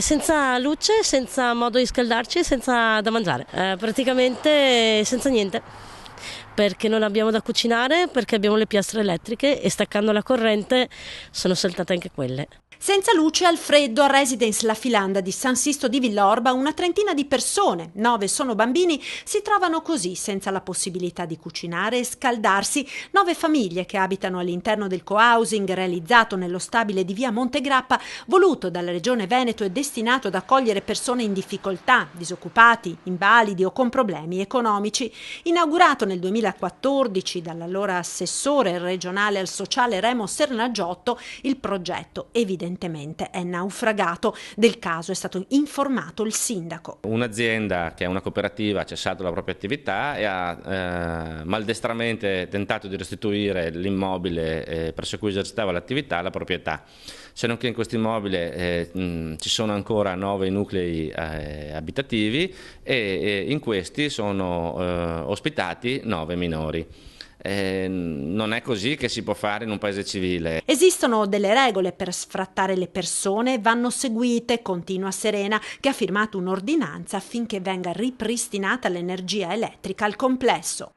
Senza luce, senza modo di scaldarci, senza da mangiare, praticamente senza niente, perché non abbiamo da cucinare, perché abbiamo le piastre elettriche e staccando la corrente sono saltate anche quelle. Senza luce al freddo a Residence La Filanda di San Sisto di Villorba una trentina di persone, 9 sono bambini, si trovano così senza la possibilità di cucinare e scaldarsi. 9 famiglie che abitano all'interno del co-housing realizzato nello stabile di via Montegrappa, voluto dalla Regione Veneto e destinato ad accogliere persone in difficoltà, disoccupati, invalidi o con problemi economici. Inaugurato nel 2014 dall'allora assessore regionale al sociale Remo Sernagiotto, il progetto evidentemente è naufragato. Del caso è stato informato il sindaco. Un'azienda che è una cooperativa ha cessato la propria attività e ha maldestramente tentato di restituire l'immobile presso cui esercitava l'attività alla proprietà, se non che in questo immobile ci sono ancora 9 nuclei abitativi e in questi sono ospitati 9 minori. Non è così che si può fare in un paese civile. Esistono delle regole per sfrattare le persone, vanno seguite, continua Serena, che ha firmato un'ordinanza affinché venga ripristinata l'energia elettrica al complesso.